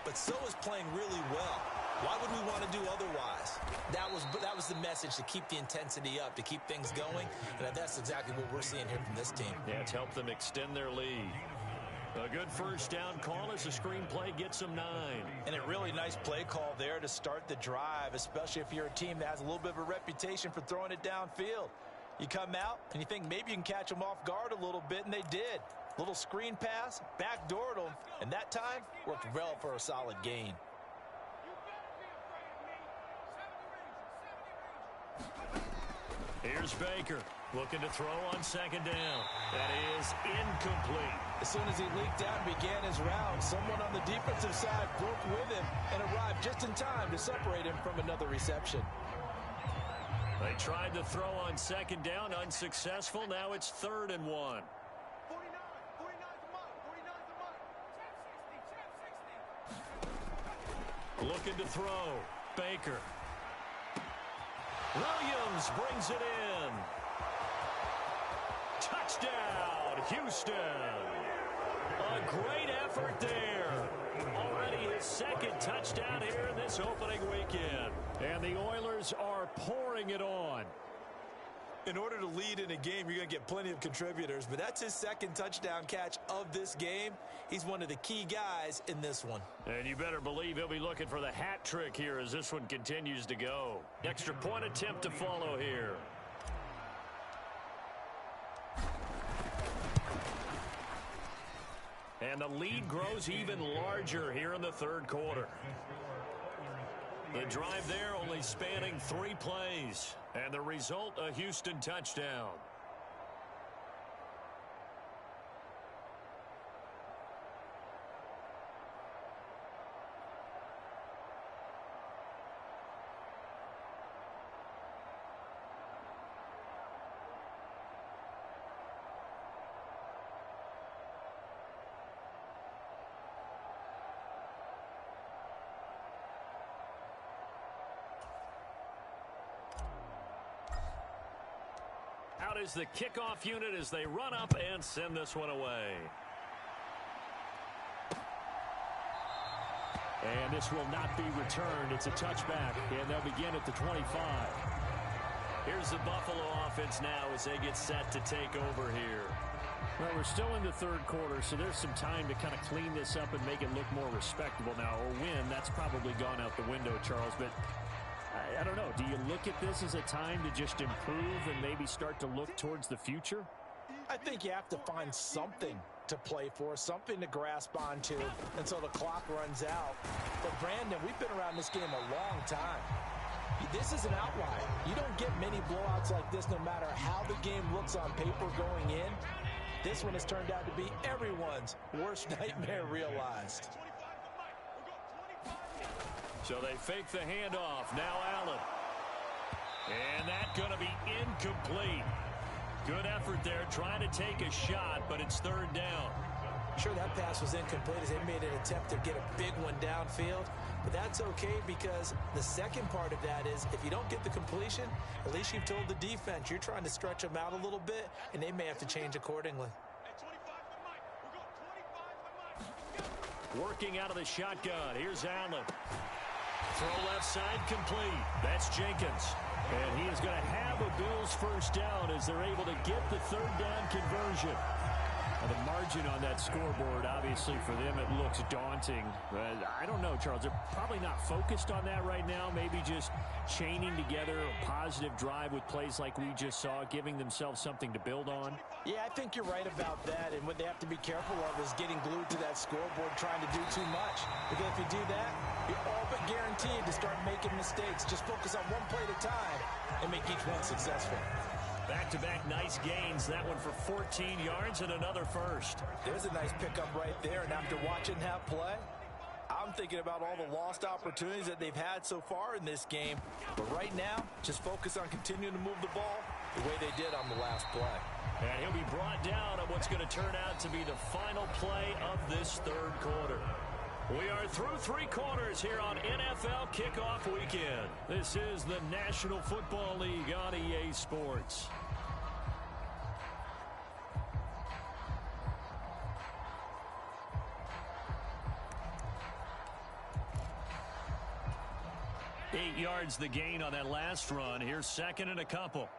but so is playing really well. Why would we want to do otherwise? That was the message, to keep the intensity up, to keep things going. And that's exactly what we're seeing here from this team. Yeah, it's helped them extend their lead. A good first down call as the screenplay gets them 9. And a really nice play call there to start the drive, especially if you're a team that has a little bit of a reputation for throwing it downfield. You come out and you think maybe you can catch them off guard a little bit, and they did. Little screen pass, backdoored them, and that time worked well for a solid gain. Here's Baker looking to throw on 2nd down. That is incomplete. As soon as he leaked out and began his route, someone on the defensive side broke with him and arrived just in time to separate him from another reception. They tried to throw on 2nd down, unsuccessful. Now it's 3rd and 1. Looking to throw. Baker. Williams brings it in. Touchdown, Houston. A great effort there. Already his 2nd touchdown here in this opening weekend. And the Oilers are pouring it on. In order to lead in a game, you're going to get plenty of contributors, but that's his 2nd touchdown catch of this game. He's one of the key guys in this one. And you better believe he'll be looking for the hat trick here as this one continues to go. Extra point attempt to follow here. And the lead grows even larger here in the 3rd quarter. The drive there only spanning 3 plays. And the result, a Houston touchdown. Out is the kickoff unit as they run up and send this one away. And this will not be returned. It's a touchback, and they'll begin at the 25. Here's the Buffalo offense now as they get set to take over here. Well, we're still in the 3rd quarter, so there's some time to kind of clean this up and make it look more respectable now. Or win, that's probably gone out the window, Charles, but I don't know. Do you look at this as a time to just improve and maybe start to look towards the future? I think you have to find something to play for, something to grasp onto until the clock runs out. But, Brandon, we've been around this game a long time. This is an outlier. You don't get many blowouts like this no matter how the game looks on paper going in. This one has turned out to be everyone's worst nightmare realized. So they fake the handoff. Now Allen. And that's going to be incomplete. Good effort there trying to take a shot, but it's 3rd down. Sure, that pass was incomplete as they made an attempt to get a big one downfield. But that's okay because the second part of that is if you don't get the completion, at least you've told the defense you're trying to stretch them out a little bit, and they may have to change accordingly. working out of the shotgun. Here's Allen. Throw left side complete. That's Jenkins. And he is going to have a Bills first down as they're able to get the third down conversion. Now, the margin on that scoreboard, obviously, for them, it looks daunting. But I don't know, Charles. They're probably not focused on that right now. Maybe just chaining together a positive drive with plays like we just saw, giving themselves something to build on. Yeah, I think you're right about that. And what they have to be careful of is getting glued to that scoreboard, trying to do too much. Because if you do that, you're all but guaranteed to start making mistakes. Just focus on one play at a time and make each one successful. Back-to-back nice gains. That one for 14 yards and another first. There's a nice pickup right there. And after watching that play, I'm thinking about all the lost opportunities that they've had so far in this game. But right now, just focus on continuing to move the ball the way they did on the last play. And he'll be brought down on what's going to turn out to be the final play of this third quarter. We are through three quarters here on NFL Kickoff Weekend. This is the National Football League on EA Sports. Eight yards the gain on that last run. Here's second and a couple.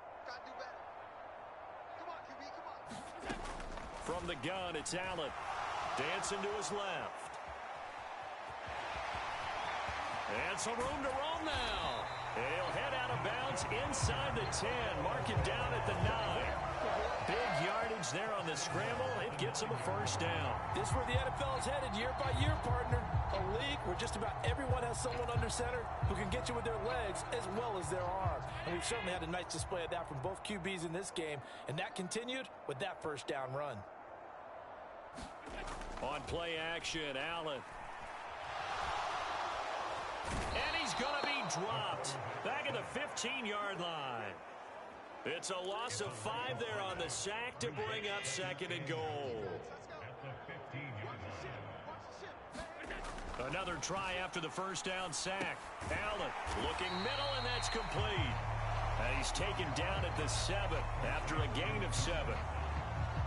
From the gun, it's Allen. Dancing to his left. And some room to roam now. He'll head out of bounds inside the 10. Mark it down at the 9. Big yardage there on the scramble. It gets him a first down. This is where the NFL is headed year by year, partner. A league where just about everyone has someone under center who can get you with their legs as well as their arm. And we've certainly had a nice display of that from both QBs in this game. And that continued with that first down run. On play action, Allen. And he's going to be dropped back at the 15-yard line. It's a loss of 5 there on the sack to bring up second and goal. Another try after the first down sack. Allen looking middle, and that's complete. And he's taken down at the 7 after a gain of 7.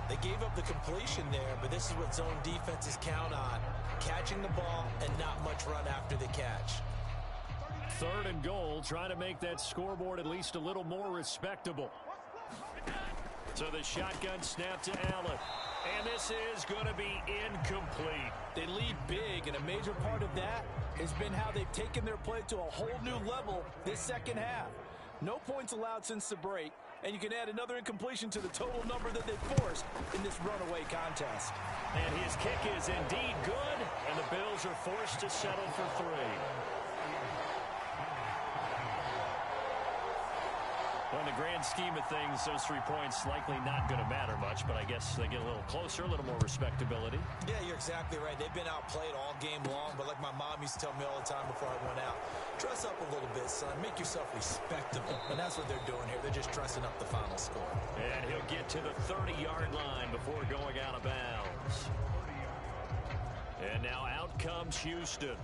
They gave up the completion there, but this is what zone defenses count on. Catching the ball and not much run after the catch. Third and goal, trying to make that scoreboard at least a little more respectable. So the shotgun snap to Allen. And this is going to be incomplete. They lead big, and a major part of that has been how they've taken their play to a whole new level this second half. No points allowed since the break, and you can add another incompletion to the total number that they've forced in this runaway contest. And his kick is indeed good, and the Bills are forced to settle for 3. Well, in the grand scheme of things, those 3 points likely not going to matter much, but I guess they get a little closer, a little more respectability. Yeah, you're exactly right. They've been outplayed all game long, but like my mom used to tell me all the time before I went out, dress up a little bit, son. Make yourself respectable. And that's what they're doing here. They're just dressing up the final score. And he'll get to the 30-yard line before going out of bounds. And now out comes Houston.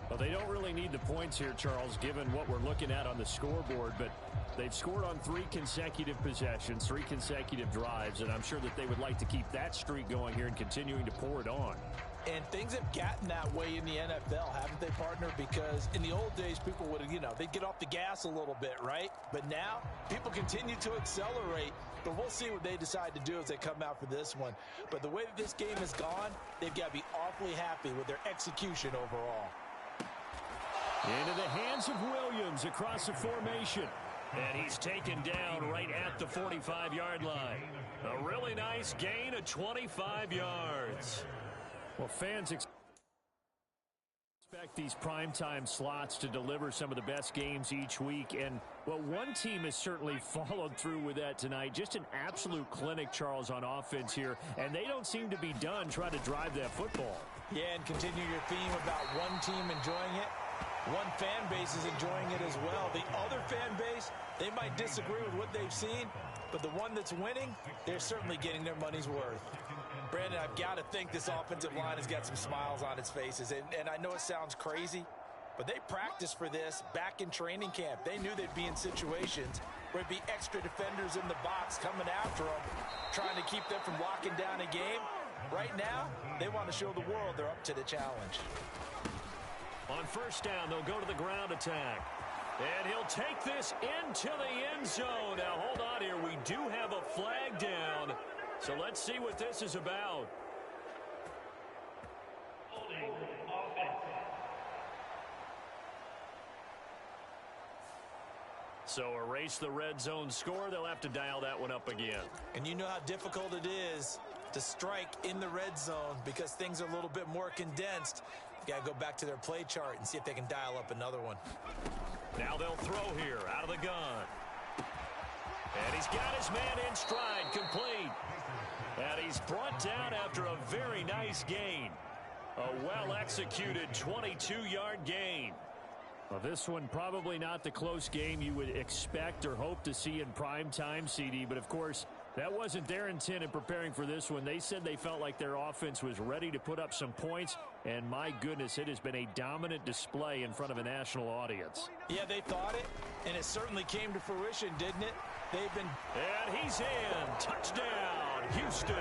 Well, they don't really need the points here, Charles, given what we're looking at on the scoreboard, but they've scored on 3 consecutive possessions, 3 consecutive drives, and I'm sure that they would like to keep that streak going here and continuing to pour it on. And things have gotten that way in the NFL, haven't they, partner? Because in the old days, people would, they'd get off the gas a little bit, right? But now, people continue to accelerate. But we'll see what they decide to do as they come out for this one. But the way that this game has gone, they've got to be awfully happy with their execution overall. Into the hands of Williams across the formation. And he's taken down right at the 45-yard line. A really nice gain of 25 yards. Well, fans expect these primetime slots to deliver some of the best games each week. And, well, one team has certainly followed through with that tonight. Just an absolute clinic, Charles, on offense here. And they don't seem to be done trying to drive that football. Yeah, and continue your theme about one team enjoying it. One fan base is enjoying it as well. The other fan base, they might disagree with what they've seen, but the one that's winning, they're certainly getting their money's worth. Brandon, I've got to think this offensive line has got some smiles on its faces, and I know it sounds crazy, but they practiced for this back in training camp. They knew they'd be in situations where it'd be extra defenders in the box coming after them, trying to keep them from locking down a game. Right now, they want to show the world they're up to the challenge. On first down, they'll go to the ground attack. And he'll take this into the end zone. Now, hold on here. We do have a flag down. So let's see what this is about. So erase the red zone score. They'll have to dial that one up again. And you know how difficult it is to strike in the red zone because things are a little bit more condensed. You got to go back to their play chart and see if they can dial up another one. Now they'll throw here out of the gun. And he's got his man in stride, complete. And he's brought down after a very nice gain. A well-executed 22-yard gain. Well, this one probably not the close game you would expect or hope to see in prime time, CD. But, of course, that wasn't their intent in preparing for this one. They said they felt like their offense was ready to put up some points. And, my goodness, it has been a dominant display in front of a national audience. Yeah, they thought it, and it certainly came to fruition, didn't it? They've been... And he's in. Touchdown, Houston.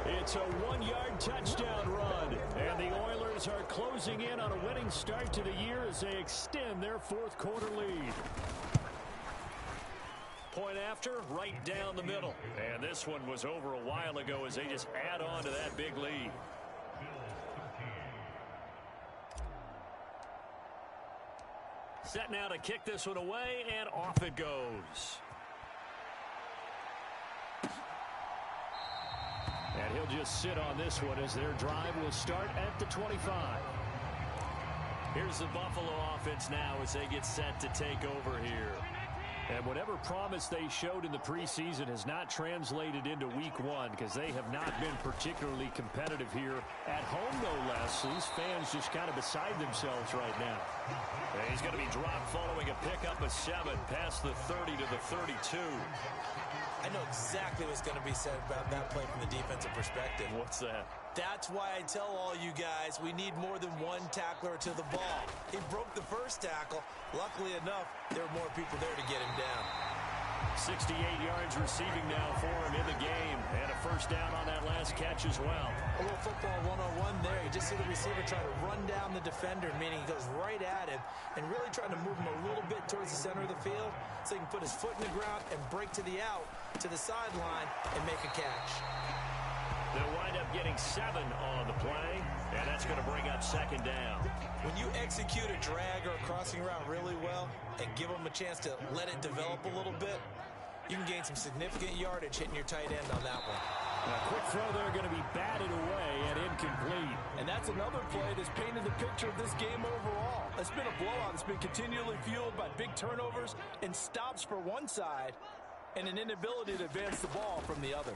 It's a 1-yard touchdown run. And the Oilers are closing in on a winning start to the year as they extend their fourth quarter lead. Point after, right down the middle. And this one was over a while ago as they just add on to that big lead. Set now to kick this one away, and off it goes. And he'll just sit on this one as their drive will start at the 25. Here's the Buffalo offense now as they get set to take over here. And whatever promise they showed in the preseason has not translated into week one because they have not been particularly competitive here at home, no less. These fans just kind of beside themselves right now. And he's going to be dropped following a pickup of 7 past the 30 to the 32. I know exactly what's going to be said about that play from the defensive perspective. What's that? That's why I tell all you guys we need more than one tackler to the ball. He broke the first tackle. Luckily enough, there were more people there to get him down. 68 yards receiving now for him in the game. And a first down on that last catch as well. A little football 101 there. You just see the receiver try to run down the defender, meaning he goes right at him and really trying to move him a little bit towards the center of the field so he can put his foot in the ground and break to the out, to the sideline, and make a catch. They'll wind up getting 7 on the play, and that's going to bring up second down. When you execute a drag or a crossing route really well and give them a chance to let it develop a little bit, you can gain some significant yardage hitting your tight end on that one. Now, quick throw there going to be batted away and incomplete. And that's another play that's painted the picture of this game overall. It's been a blowout. It's been continually fueled by big turnovers and stops for one side and an inability to advance the ball from the other.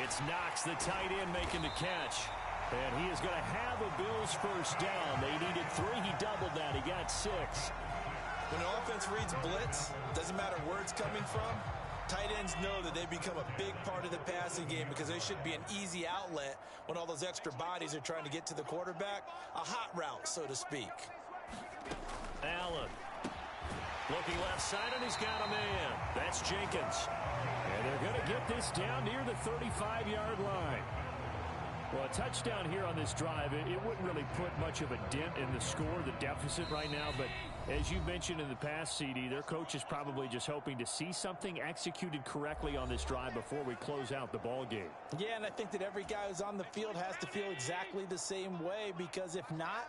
It's Knox, the tight end, making the catch. And he is going to have a Bills first down. They needed 3. He doubled that. He got 6. When the offense reads blitz, doesn't matter where it's coming from, tight ends know that they become a big part of the passing game because they should be an easy outlet when all those extra bodies are trying to get to the quarterback. A hot route, so to speak. Allen. Looking left side, and he's got a man. That's Jenkins. And they're going to get this down near the 35-yard line. Well, a touchdown here on this drive, it wouldn't really put much of a dent in the score, the deficit right now. But as you mentioned in the past, CD, their coach is probably just hoping to see something executed correctly on this drive before we close out the ball game. Yeah, and I think that every guy who's on the field has to feel exactly the same way because if not,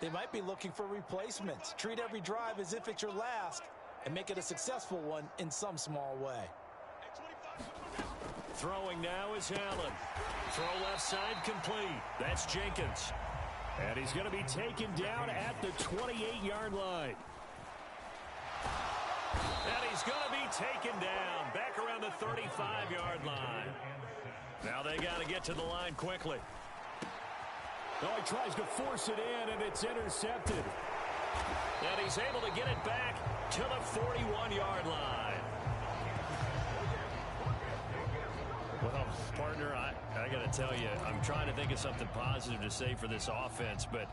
they might be looking for replacements. Treat every drive as if it's your last and make it a successful one in some small way. Throwing now is Allen. Throw left side complete. That's Jenkins. And he's going to be taken down at the 28-yard line. And he's going to be taken down back around the 35-yard line. Now they got to get to the line quickly. Oh, he tries to force it in, and it's intercepted. And he's able to get it back to the 41-yard line. Well, partner, I got to tell you, I'm trying to think of something positive to say for this offense, but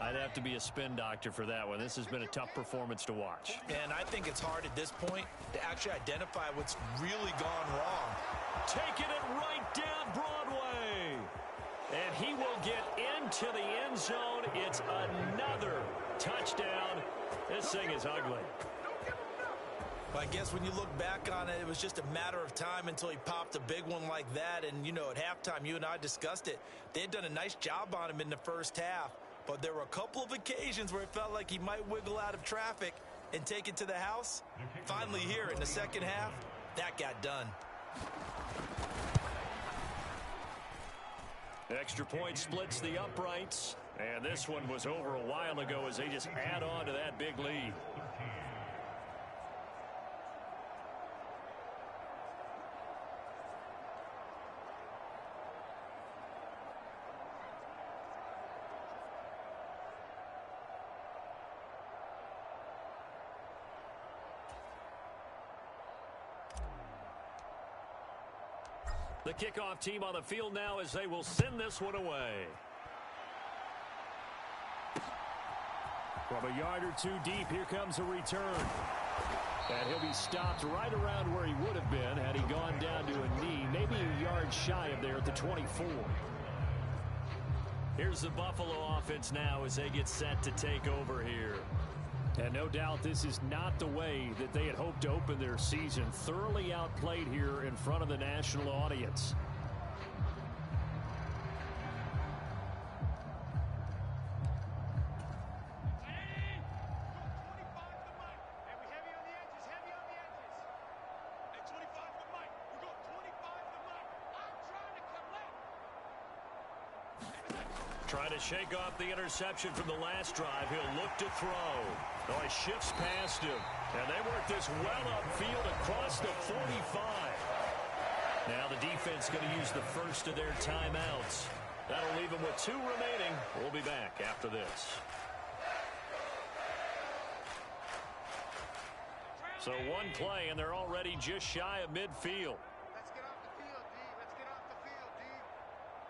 I'd have to be a spin doctor for that one. This has been a tough performance to watch. And I think it's hard at this point to actually identify what's really gone wrong. Taking it right down Broadway. And he will get into the end zone. It's another touchdown. This thing is ugly. But I guess when you look back on it, it was just a matter of time until he popped a big one like that. And, you know, at halftime, you and I discussed it. They had done a nice job on him in the first half. But there were a couple of occasions where it felt like he might wiggle out of traffic and take it to the house. Finally here in the second half, that got done. Extra point splits the uprights. And this one was over a while ago as they just add on to that big lead. The kickoff team on the field now as they will send this one away. From a yard or two deep, here comes a return. And he'll be stopped right around where he would have been had he gone down to a knee, maybe a yard shy of there at the 24. Here's the Buffalo offense now as they get set to take over here. And no doubt this is not the way that they had hoped to open their season. Thoroughly outplayed here in front of the national audience. Trying to shake off the interception from the last drive. He'll look to throw. Oh, he shifts past him. And they work this well upfield across the 45. Now the defense going to use the first of their timeouts. That'll leave them with 2 remaining. We'll be back after this. So one play, and they're already just shy of midfield. Let's get off the field, D. Let's get off the field, D.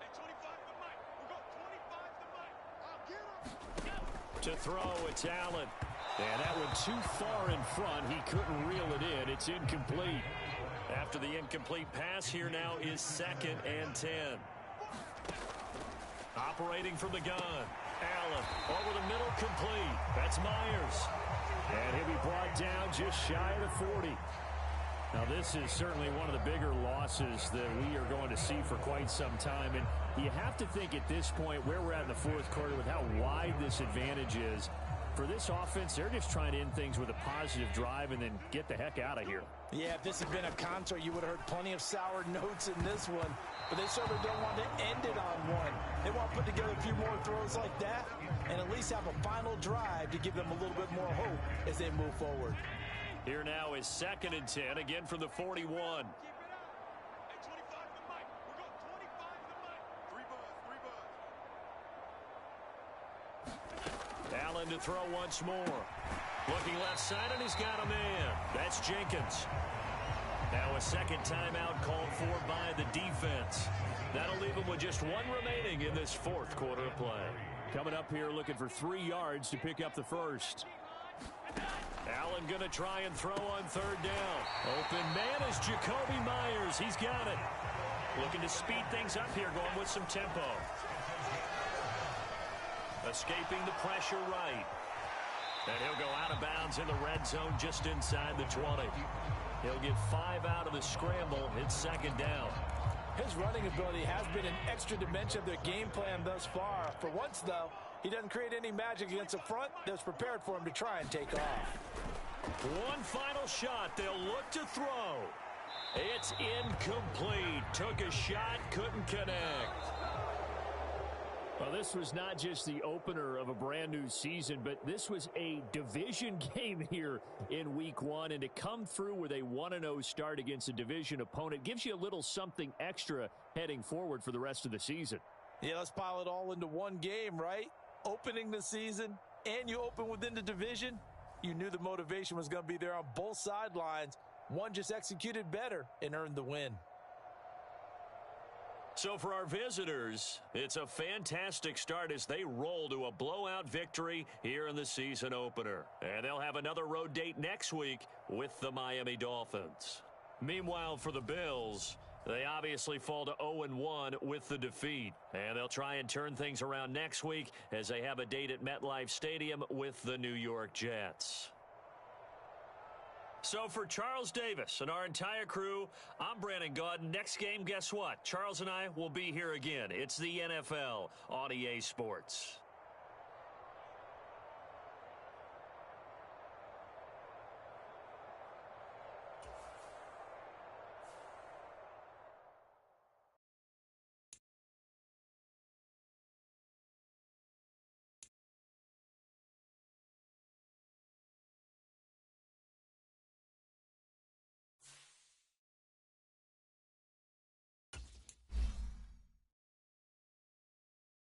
Hey, 25 to Mike. We'll go 25 to Mike. I'll get him. To throw, it's Allen. And that one too far in front. He couldn't reel it in. It's incomplete. After the incomplete pass, here now is 2nd and 10. Operating from the gun. Allen over the middle, complete. That's Myers. And he'll be brought down just shy of the 40. Now, this is certainly one of the bigger losses that we are going to see for quite some time. And you have to think at this point where we're at in the 4th quarter with how wide this advantage is. For this offense, they're just trying to end things with a positive drive and then get the heck out of here. Yeah, if this had been a concert, you would have heard plenty of sour notes in this one. But they certainly don't want to end it on one. They want to put together a few more throws like that and at least have a final drive to give them a little bit more hope as they move forward. Here now is 2nd and 10, again from the 41. Allen to throw once more. Looking left side, and he's got a man. That's Jenkins. Now a second timeout called for by the defense. That'll leave him with just 1 remaining in this 4th quarter of play. Coming up here looking for 3 yards to pick up the first. Allen going to try and throw on 3rd down. Open man is Jacoby Myers. He's got it. Looking to speed things up here, going with some tempo. Escaping the pressure right. And he'll go out of bounds in the red zone just inside the 20. He'll get 5 out of the scramble. It's 2nd down. His running ability has been an extra dimension of their game plan thus far. For once, though, he doesn't create any magic against the front that's prepared for him to try and take off. One final shot. They'll look to throw. It's incomplete. Took a shot, couldn't connect. Well, this was not just the opener of a brand new season, but this was a division game here in week 1. And to come through with a 1-0 start against a division opponent gives you a little something extra heading forward for the rest of the season. Yeah, let's pile it all into one game, right? Opening the season, and you open within the division. You knew the motivation was going to be there on both sidelines. One just executed better and earned the win. So for our visitors, it's a fantastic start as they roll to a blowout victory here in the season opener. And they'll have another road date next week with the Miami Dolphins. Meanwhile, for the Bills, they obviously fall to 0-1 with the defeat. And they'll try and turn things around next week as they have a date at MetLife Stadium with the New York Jets. So for Charles Davis and our entire crew, I'm Brandon Gaudin. Next game, guess what? Charles and I will be here again. It's the NFL on EA Sports.